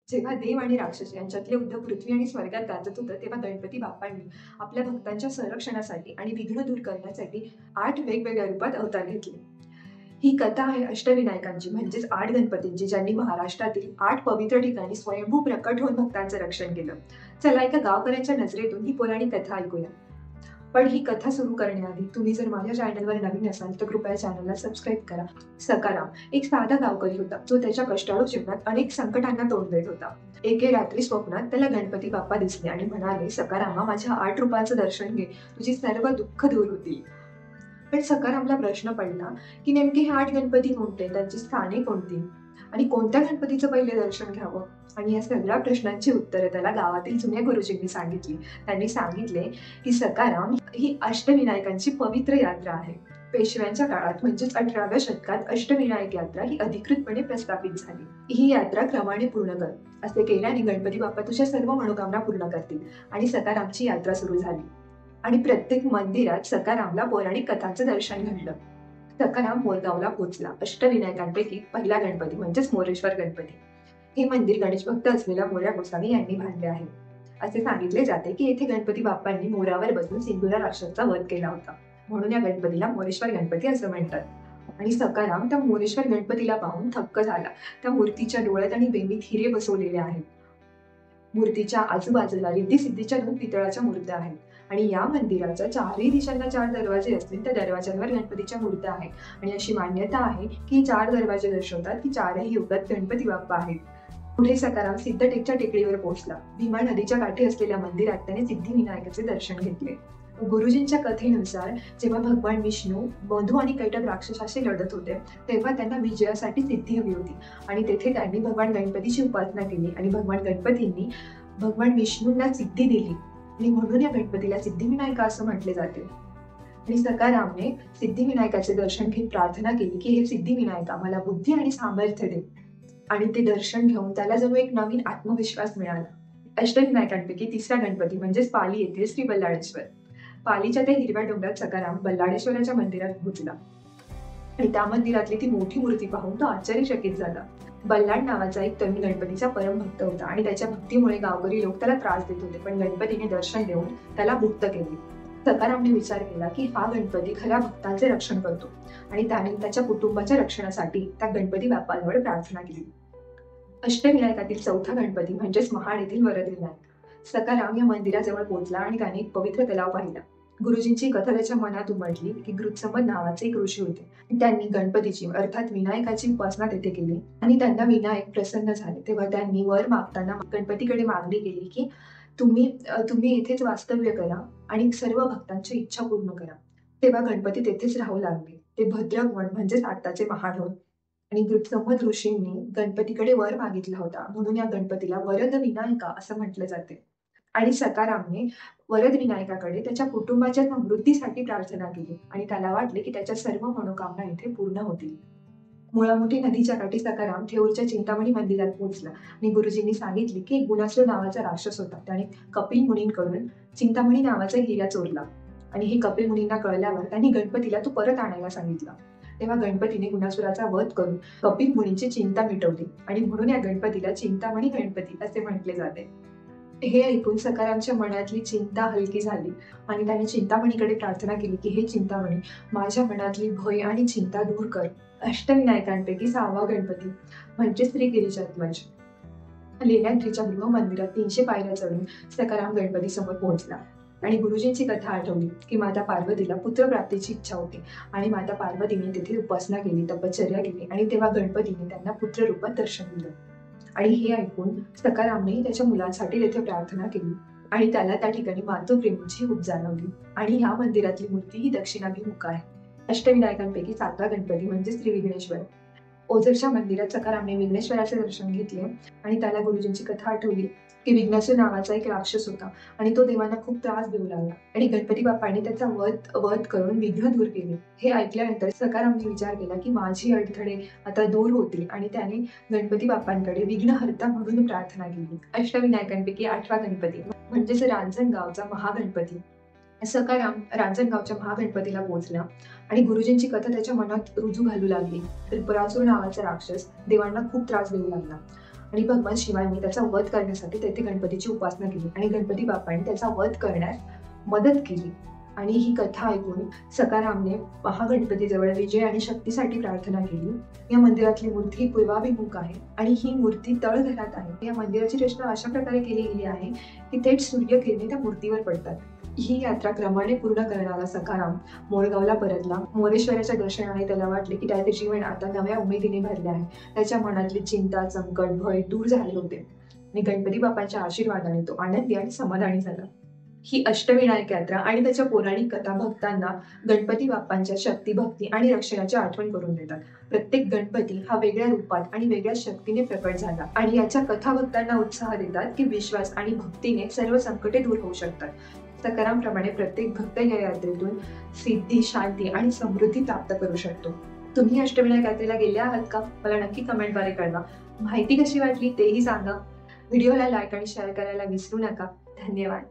जेव्हा देव आणि राक्षस यांच्यातले युद्ध पृथ्वी आणि स्वर्गात गाजत होतं, तेव्हा गणपती बाप्पांनी आपल्या भक्तांच्या संरक्षणासाठी आणि विघ्न दूर करण्यासाठी 8 वेगवेगळ्या रूपात अवतार घेतले. ही कथा आहे अष्टविनायकांची, म्हणजेच 8 गणपतींची, ज्यांनी महाराष्ट्रातील 8 पवित्र ठिकाणी स्वयंभू प्रकट होऊन भक्तांचं रक्षण केलं. चला एका गावकऱ्यांच्या नजरेतून ही पौराणिक कथा ऐकूया. पण ही कथा सुरू करण्याआधी तुम्ही जर माझ्या चॅनलवर नवीन असाल तर कृपया चॅनलला सबस्क्राईब करा. सकाराम एक साधा गावकरी होता, जो त्याच्या कष्टाळू जीवनात अनेक संकटांना तोंड देत होता. एके रात्री स्वप्नात त्याला गणपती बाप्पा दिसले आणि म्हणाले, सकारामा, माझ्या 8 रूपांचं दर्शन घे, तुझी सर्व दुःख दूर होतील. पण सकारामला प्रश्न पडला की नेमके हे 8 गणपती कोणते, त्यांची स्थाने कोणती आणि कोणत्या गणपतीचं पहिले दर्शन घ्यावं. आणि या सगळ्या प्रश्नांची उत्तरे त्याला गावातील जुन्या गुरुजींनी सांगितली. त्यांनी सांगितले की सकाराम ही अष्टविनायकांची पवित्र यात्रा आहे. पेशव्यांच्या काळात म्हणजेच 18व्या शतकात अष्टविनायक यात्रा ही अधिकृतपणे प्रस्थापित झाली. ही यात्रा क्रमाने पूर्ण कर, असे केल्याने गणपती बाप्पा तुझ्या सर्व मनोकामना पूर्ण करतील. आणि सकारामची यात्रा सुरू झाली आणि प्रत्येक मंदिरात सकारामला पौराणिक कथांचं दर्शन घडलं. सकाराम मोरगावला पोहोचला. अष्टविनायकांपैकी पहिला गणपती म्हणजेच मोरेश्वर गणपती. हे मंदिर गणेश भक्त असलेल्या मोरया गोसावी यांनी बांधले आहे. असे सांगितले जाते की येथे गणपती बाप्पांनी मोरावर बसून सिंधुरा राक्षसाचा वध केला होता, म्हणून या गणपतीला मोरेश्वर गणपती असं म्हणतात. आणि सकाराम त्या मोरेश्वर गणपतीला पाहून थक्क झाला. त्या मूर्तीच्या डोळ्यात आणि बेंबीत हिरे बसवलेले आहेत. मूर्तीच्या आजूबाजूला रिद्धी सिद्धीच्या 2 पितळाच्या मूर्त्या आहेत आणि या मंदिराच्या 4ही दिशांना 4 दरवाजे असतील. त्या दरवाज्यांवर गणपतीच्या मूर्त्या आहेत आणि अशी मान्यता आहे की 4 दरवाजे दर्शवतात की 4ही युगात गणपती बाप्पा आहेत. पुढे सकाराम सिद्धटेकच्या टेकडीवर पोहोचला. भीमा नदीच्या काठी असलेल्या मंदिरात त्याने सिद्धिविनायकाचे दर्शन घेतले. गुरुजींच्या कथेनुसार जेव्हा भगवान विष्णू मधु आणि कैटभ राक्षसाशी लढत होते, तेव्हा त्यांना विजयासाठी सिद्धी हवी होती आणि तेथे त्यांनी भगवान गणपतीची उपासना केली आणि भगवान गणपतींनी भगवान विष्णूंना सिद्धी दिली आणि म्हणून या गणपतीला सिद्धिविनायक असं म्हटले जाते. आणि सकारामने सिद्धिविनायकाचे दर्शन घेत प्रार्थना केली की हे सिद्धिविनायका, मला बुद्धी आणि सामर्थ्य दे. आणि ते दर्शन घेऊन त्याला जणू एक नवीन आत्मविश्वास मिळाला. अष्टविनायकांपैकी तिसरा गणपती म्हणजेच पाली येथील श्री बल्लाळेश्वर. पालीच्या त्या हिरव्या डोंगरात सकाराम बल्लाळेश्वराच्या मंदिरात पोहोचला आणि त्या मंदिरातली ती मोठी मूर्ती पाहून तो आश्चर्यचकित झाला. बल्लाळ नावाचा एक तरुण गणपतीचा परमभक्त होता आणि त्याच्या भक्तीमुळे गावकरी लोक त्याला त्रास देत होते, पण गणपतीने दर्शन देऊन त्याला मुक्त केले. सकारामने विचार केला की हा गणपती खऱ्या भक्तांचे रक्षण करतो आणि त्याने त्याच्या कुटुंबाच्या रक्षणासाठी त्या गणपती बाप्पाजवळ प्रार्थना केली. अष्टविनायकातील चौथा गणपती म्हणजेच महाड येथील वरदविनायक. सकाराम या मंदिराजवळ पोहोचला आणि त्याने एक पवित्र तलाव पाहिला. गुरुजींची कथा त्याच्या मनात उमटली की गृत्समद नावाचे एक ऋषी होते. त्यांनी गणपतीची अर्थात विनायकाची उपासना तेथे केली आणि त्यांना विनायक प्रसन्न झाले. तेव्हा त्यांनी वर मागताना गणपतीकडे मागणी केली की तुम्ही येथेच वास्तव्य करा आणि सर्व भक्तांची इच्छा पूर्ण करा. तेव्हा गणपती तेथेच राहू लागले. ते भद्रकवण म्हणजेच आताचे महाड होय. आणि गृत्समद ऋषींनी गणपतीकडे वर मागितला होता, म्हणून या गणपतीला वरद विनायका असं म्हटलं जाते. आणि सकारामने वरद विनायकाकडे त्याच्या कुटुंबाच्या समृद्धीसाठी प्रार्थना केली आणि त्याला वाटले की त्याच्या सर्व मनोकामना इथे पूर्ण होतील. मुळामुठी नदीच्या काठी सकाराम थेऊरच्या चिंतामणी मंदिरात पोहोचला आणि गुरुजींनी सांगितले की एक गुणासुर नावाचा राक्षस होता. त्याने कपिल मुनींकडून चिंतामणी नावाचा हिरा चोरला आणि हे कपिल मुनींना कळल्यावर त्यांनी गणपतीला तो परत आणायला सांगितला. तेव्हा गणपतीने गुणासुराचा वध करून कपिल मुनींची चिंता मिटवली आणि म्हणून या गणपतीला चिंतामणी गणपती असे म्हटले जाते. हे ऐकून सकारामच्या मनातली चिंता हलकी झाली आणि त्याने चिंतामणीकडे प्रार्थना केली की हे चिंतामणी, माझ्या मनातली भय आणि चिंता दूर कर. अष्टविनायकांपैकी 6वा गणपती म्हणजे श्री गिरिजात्मज. लेण्याद्रीच्या गृह मंदिरात 300 पायऱ्या चढून सकाराम गणपती समोर पोहोचला आणि गुरुजींची कथा आठवली की माता पार्वतीला पुत्रप्राप्तीची इच्छा होती आणि माता पार्वतीने तिथे उपासना केली, तपश्चर्या केली आणि तेव्हा गणपतीने त्यांना पुत्र रूपात दर्शन दिलं. आणि हे ऐकून सकारामने त्याच्या मुलांसाठी तेथे प्रार्थना केली आणि त्याला त्या ठिकाणी मातृप्रेमाची हूब जाणवली. आणि ह्या मंदिरातली मूर्ती ही दक्षिणाभिमुख आहे. अष्टविनायकांपैकी 7वा गणपती म्हणजे श्री विघ्नेश्वर. ओझरच्या मंदिरात सकारामने विघ्नेश्वराचे दर्शन घेतले आणि त्याला गुरुजींची कथा आठवली की विघ्नासूर नावाचा एक राक्षस होता आणि तो देवांना खूप त्रास देऊ लागला आणि गणपती बाप्पांनी त्याचा वध करून विघ्न दूर केले. हे ऐकल्यानंतर सकारामने विचार केला की माझी अडथळे आता दूर होतील आणि त्याने गणपती बाप्पांकडे विघ्नहर्ता म्हणून प्रार्थना केली. अष्टविनायकांपैकी 8वा गणपती म्हणजेच रांजणगावचा महागणपती. सकाराम रांजणगावच्या महागणपतीला पोहोचला आणि गुरुजींची कथा त्याच्या मनात रुजू घालू लागली. त्रिपुरासूर नावाचा राक्षस देवांना खूप त्रास देऊ लागला आणि भगवान शिवांनी त्याचा वध करण्यासाठी तेथे गणपतीची उपासना केली आणि गणपती बाप्पांनी त्याचा वध करण्यास मदत केली. आणि ही कथा ऐकून सखारामने महागणपतीजवळ विजय आणि शक्तीसाठी प्रार्थना केली. या मंदिरातली मूर्ती पूर्वाभिमुख आहे आणि ही मूर्ती तळघरात आहे. या मंदिराची रचना अशा प्रकारे केली गेली आहे की थेट सूर्यकिरणे त्या मूर्तीवर पडतात. ही यात्रा क्रमाने पूर्ण करणारा सखाराम मोळगावला परतला. मोरेश्वराच्या दर्शनाने त्याला वाटले की त्याचे जीवन आता नव्या उमेदीने भरले आहे. त्याच्या मनातली चिंता, संकट, भय दूर झाले होते आणि गणपती बाप्पांच्या आशीर्वादाने तो आनंदी आणि समाधानी झाला. ही अष्टविनायक यात्रा आणि त्याच्या पौराणिक कथा भक्तांना गणपती बाप्पांच्या शक्ती, भक्ती आणि रक्षणाची आठवण करून देतात. प्रत्येक गणपती हा वेगळ्या रूपात आणि वेगळ्या शक्तीने प्रकट झाला आणि याच्या कथा भक्तांना उत्साह देतात की विश्वास आणि भक्तीने सर्व संकटे दूर होऊ शकतात. सखारामप्रमाणे प्रत्येक भक्त या यात्रेतून सिद्धी, शांती आणि समृद्धी प्राप्त करू शकतो. तुम्ही अष्टविनायक यात्रेला गेले आहात का? मला नक्की कमेंटद्वारे कळवा. माहिती कशी वाटली तेही सांगा. व्हिडिओला लाईक आणि शेअर करायला विसरू नका. धन्यवाद.